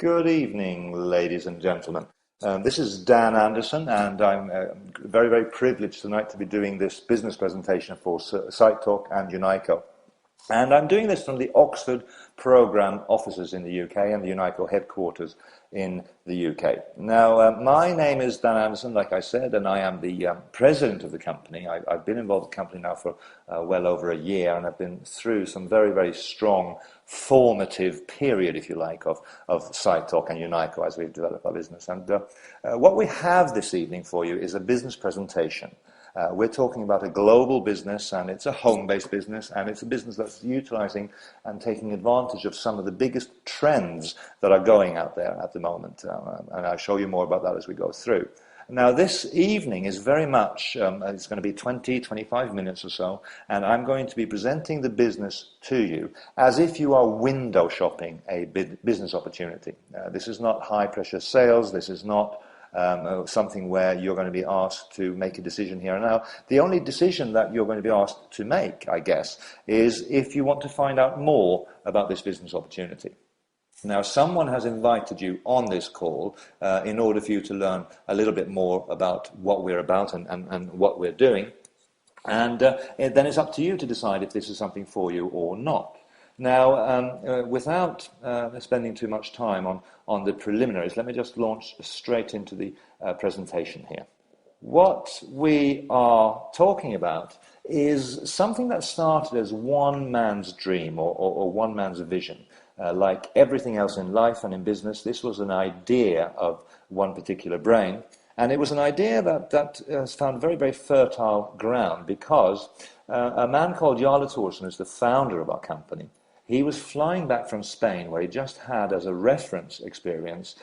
Good evening, ladies and gentlemen. This is Dan Andersson, and I'm very, very privileged tonight to be doing this business presentation for Sitetalk and Unico. And I'm doing this from the Oxford Programme offices in the UK and the Unico headquarters in the UK. Now, my name is Dan Andersson, like I said, and I am the president of the company. I've been involved in the company now for well over a year, and I've been through some very, very strong formative period, if you like, of Sitetalk and Unico as we've developed our business. And what we have this evening for you is a business presentation. We're talking about a global business, and it's a home-based business, and it's a business that's utilizing and taking advantage of some of the biggest trends that are going out there at the moment. And I'll show you more about that as we go through. Now, this evening is very much, it's going to be 20, 25 minutes or so, and I'm going to be presenting the business to you as if you are window shopping a business opportunity. This is not high-pressure sales. This is not something where you're going to be asked to make a decision here and now. The only decision that you're going to be asked to make, I guess, is if you want to find out more about this business opportunity. Now, someone has invited you on this call in order for you to learn a little bit more about what we're about and what we're doing. And then it's up to you to decide if this is something for you or not. Now, without spending too much time on the preliminaries, let me just launch straight into the presentation here. What we are talking about is something that started as one man's dream or one man's vision. Like everything else in life and in business, this was an idea of one particular brain. And it was an idea that has found very, very fertile ground because a man called Jarle Thorsen is the founder of our company. He was flying back from Spain, where he just had as a reference experience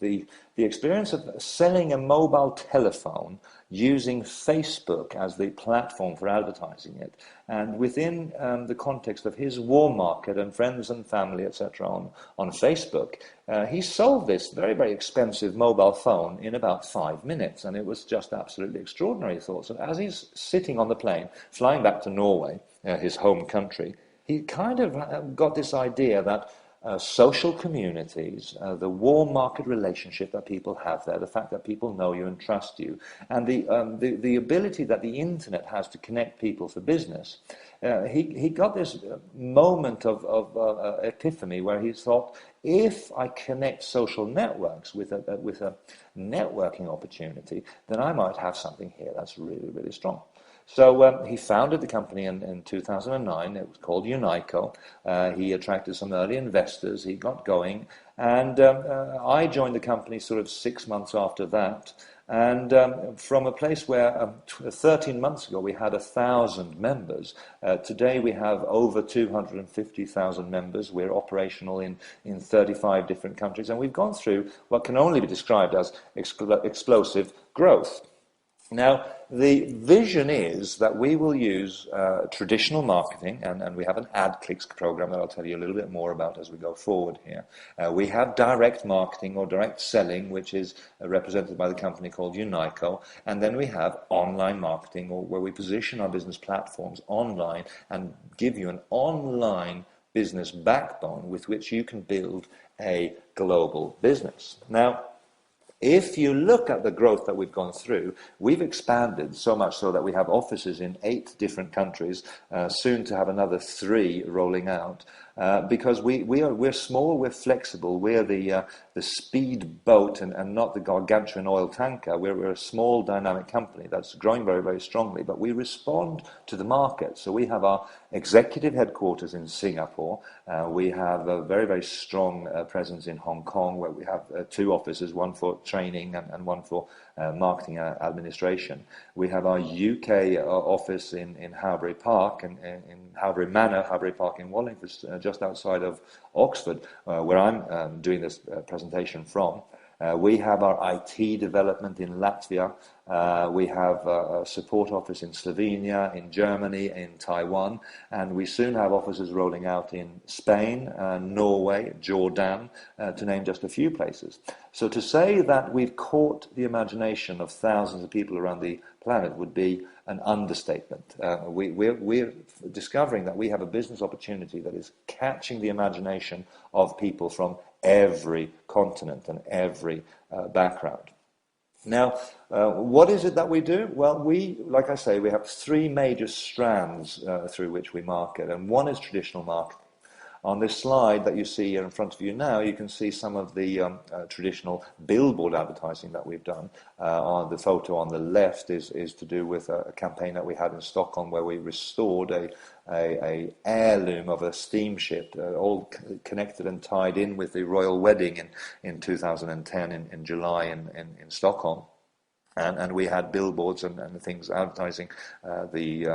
the experience of selling a mobile telephone using Facebook as the platform for advertising it. And within the context of his warm market and friends and family, etc., on Facebook, he sold this very, very expensive mobile phone in about 5 minutes. And it was just absolutely extraordinary, he thought. So as he's sitting on the plane, flying back to Norway, his home country, he kind of got this idea that social communities, the warm market relationship that people have there, the fact that people know you and trust you, and the ability that the internet has to connect people for business, he got this moment of epiphany where he thought, if I connect social networks with a networking opportunity, then I might have something here that's really, really strong. So he founded the company in 2009. It was called Unico. He attracted some early investors. He got going. And I joined the company sort of 6 months after that. And from a place where 13 months ago we had 1,000 members, today we have over 250,000 members. We're operational in 35 different countries. And we've gone through what can only be described as explosive growth. Now, the vision is that we will use traditional marketing, and we have an ad clicks program that I'll tell you a little bit more about as we go forward here. We have direct marketing or direct selling, which is represented by the company called Unico, and then we have online marketing, or where we position our business platforms online and give you an online business backbone with which you can build a global business. Now, if you look at the growth that we've gone through, we've expanded so much so that we have offices in 8 different countries, soon to have another 3 rolling out. Because we're small, we're flexible, we're the speed boat and not the gargantuan oil tanker. We're a small dynamic company that's growing very, very strongly, but we respond to the market. So we have our executive headquarters in Singapore. We have a very, very strong presence in Hong Kong, where we have 2 offices, one for training and one for marketing and administration. We have our UK office in Howbury Park, and in Howbury Manor, Howbury Park in Wallingford, just outside of Oxford, where I'm doing this presentation from. We have our IT development in Latvia. We have a support office in Slovenia, in Germany, in Taiwan, and we soon have offices rolling out in Spain, Norway, Jordan, to name just a few places. So to say that we've caught the imagination of thousands of people around the planet would be an understatement. We're discovering that we have a business opportunity that is catching the imagination of people from every continent and every background. Now, what is it that we do? Well, like I say, we have three major strands through which we market, and one is traditional marketing. On this slide that you see here in front of you now, you can see some of the traditional billboard advertising that we've done. On the photo on the left is to do with a campaign that we had in Stockholm where we restored a heirloom of a steamship, all connected and tied in with the royal wedding in 2010 in July in Stockholm. And we had billboards and things advertising the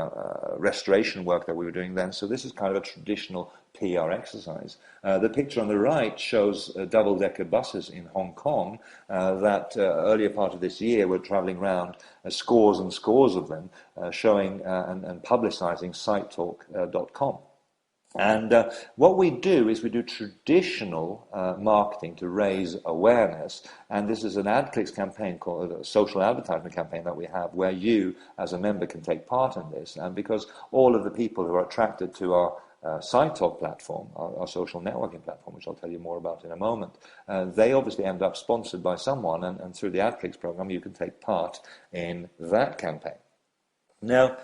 restoration work that we were doing then. So this is kind of a traditional PR exercise. The picture on the right shows double-decker buses in Hong Kong that earlier part of this year were traveling around, scores and scores of them, showing and publicizing Sitetalk.com. And what we do is we do traditional marketing to raise awareness, and this is an AdClicks campaign called a social advertisement campaign that we have where you as a member can take part in this. And because all of the people who are attracted to our Sitetalk platform, our social networking platform, which I'll tell you more about in a moment, they obviously end up sponsored by someone, and through the AdClicks program you can take part in that campaign. Now,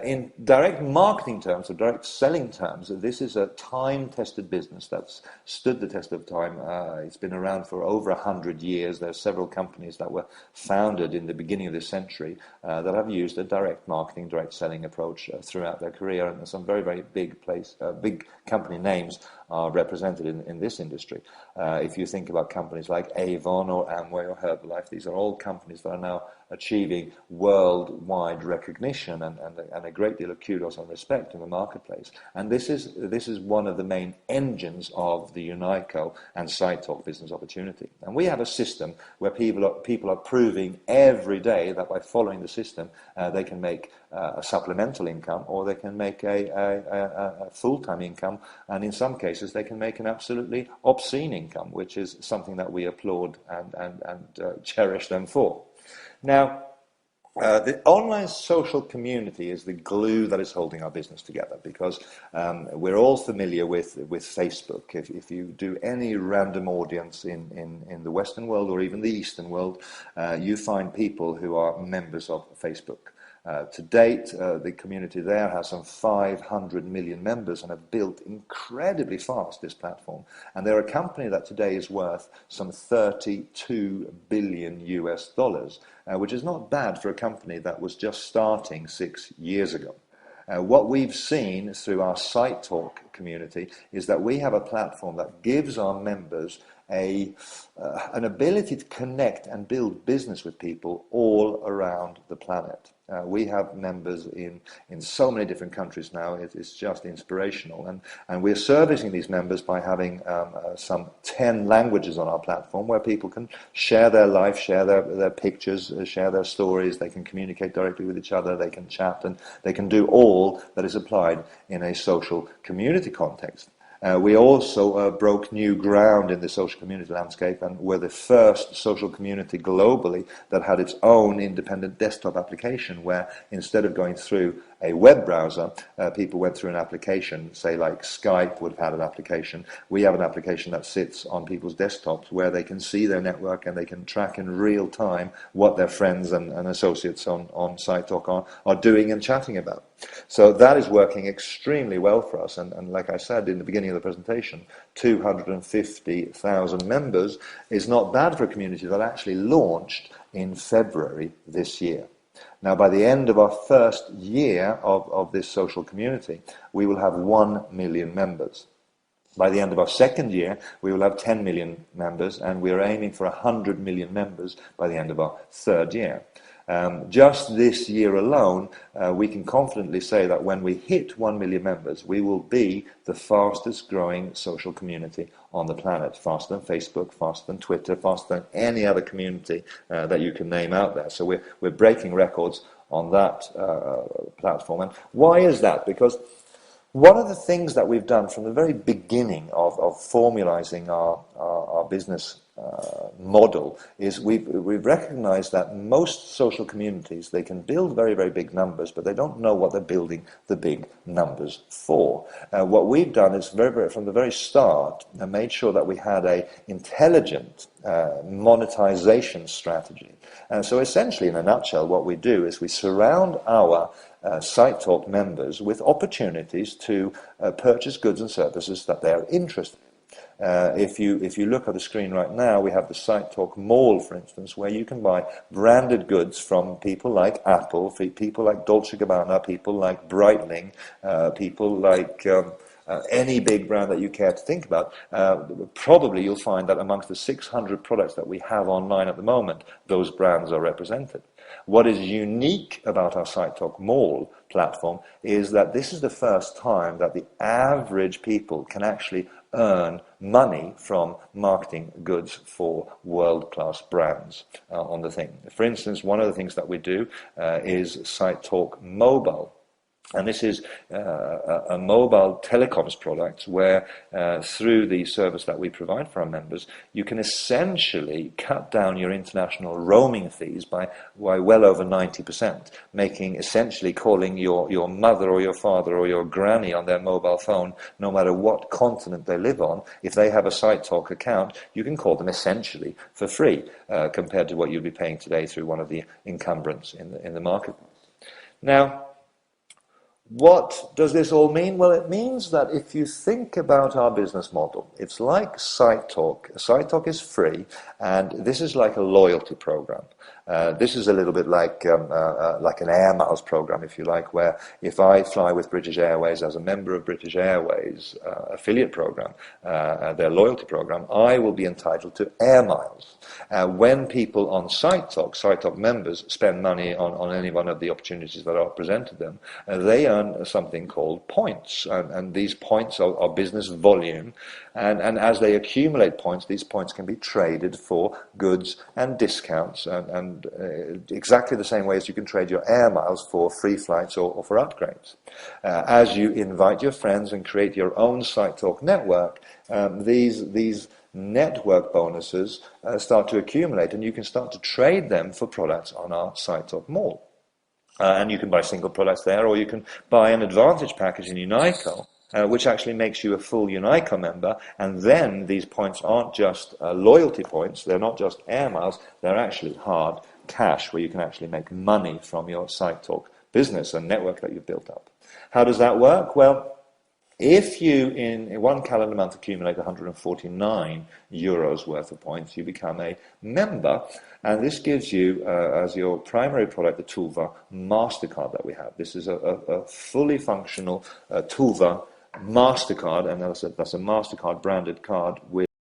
in direct marketing terms, or direct selling terms, this is a time-tested business that's stood the test of time. It's been around for over 100 years. There are several companies that were founded in the beginning of this century that have used a direct marketing, direct selling approach throughout their career, and some very, very big company names are represented in this industry. If you think about companies like Avon or Amway or Herbalife, these are all companies that are now achieving worldwide recognition and a great deal of kudos and respect in the marketplace. And this is one of the main engines of the Unico and Sitetalk business opportunity. And we have a system where people are proving every day that by following the system, they can make a supplemental income, or they can make a full-time income, and in some cases they can make an absolutely obscene income, which is something that we applaud and cherish them for. Now, the online social community is the glue that is holding our business together, because we're all familiar with Facebook. If you do any random audience in the Western world or even the Eastern world, you find people who are members of Facebook. To date, the community there has some 500 million members and have built incredibly fast this platform. And they're a company that today is worth some $32 billion US, which is not bad for a company that was just starting 6 years ago. What we've seen through our Sitetalk community is that we have a platform that gives our members an ability to connect and build business with people all around the planet. We have members in so many different countries now. It's just inspirational. And we're servicing these members by having some 10 languages on our platform where people can share their life, share their pictures, share their stories. They can communicate directly with each other. They can chat, and they can do all that is applied in a social community context. We also broke new ground in the social community landscape, and were the first social community globally that had its own independent desktop application, where instead of going through a web browser, people went through an application, say like Skype would have had an application. We have an application that sits on people's desktops where they can see their network and they can track in real time what their friends and associates on Sitetalk are doing and chatting about. So that is working extremely well for us, and like I said in the beginning of the presentation, 250,000 members is not bad for a community that actually launched in February this year. Now, by the end of our first year of this social community, we will have 1 million members. By the end of our second year, we will have 10 million members, and we are aiming for 100 million members by the end of our third year. Just this year alone, we can confidently say that when we hit 1 million members, we will be the fastest growing social community on the planet, faster than Facebook, faster than Twitter, faster than any other community that you can name out there. So we're breaking records on that platform. And why is that? Because one of the things that we've done from the very beginning of formalizing our business model is we've recognized that most social communities, they can build very, very big numbers, but they don't know what they're building the big numbers for. What we've done is from the very start made sure that we had a intelligent monetization strategy. And so essentially, in a nutshell, what we do is we surround our Sitetalk members with opportunities to purchase goods and services that they are interested in. If you look at the screen right now, we have the Sitetalk Mall, for instance, where you can buy branded goods from people like Apple, people like Dolce & Gabbana, people like Breitling, people like any big brand that you care to think about. Probably you'll find that amongst the 600 products that we have online at the moment, those brands are represented. What is unique about our Sitetalk Mall platform is that this is the first time that the average people can actually earn money from marketing goods for world-class brands on the thing. For instance, one of the things that we do is Sitetalk Mobile. And this is a mobile telecoms product where through the service that we provide for our members, you can essentially cut down your international roaming fees by well over 90%, making essentially calling your mother or your father or your granny on their mobile phone, no matter what continent they live on. If they have a Sitetalk account, you can call them essentially for free compared to what you'd be paying today through one of the incumbents in the market. Now, what does this all mean? Well, it means that if you think about our business model, it's like Sitetalk. Sitetalk is free, and this is like a loyalty program. This is a little bit like an Air Miles program, if you like, where if I fly with British Airways as a member of British Airways affiliate program, their loyalty program, I will be entitled to Air Miles. When people on Sitetalk members spend money on any one of the opportunities that are presented them, they earn something called points, and these points are business volume, and as they accumulate points, these points can be traded for goods and discounts, and exactly the same way as you can trade your air miles for free flights or for upgrades. As you invite your friends and create your own Sitetalk network, these network bonuses start to accumulate, and you can start to trade them for products on our Sitetalk Mall. And you can buy single products there, or you can buy an advantage package in Unico, which actually makes you a full Unico member. And then these points aren't just loyalty points, they're not just air miles, they're actually hard cash, where you can actually make money from your Sitetalk business and network that you've built up. How does that work? Well, if you, in one calendar month, accumulate 149 euros worth of points, you become a member, and this gives you, as your primary product, the Tulva MasterCard that we have. This is a fully functional Tulva MasterCard, and that's a MasterCard branded card with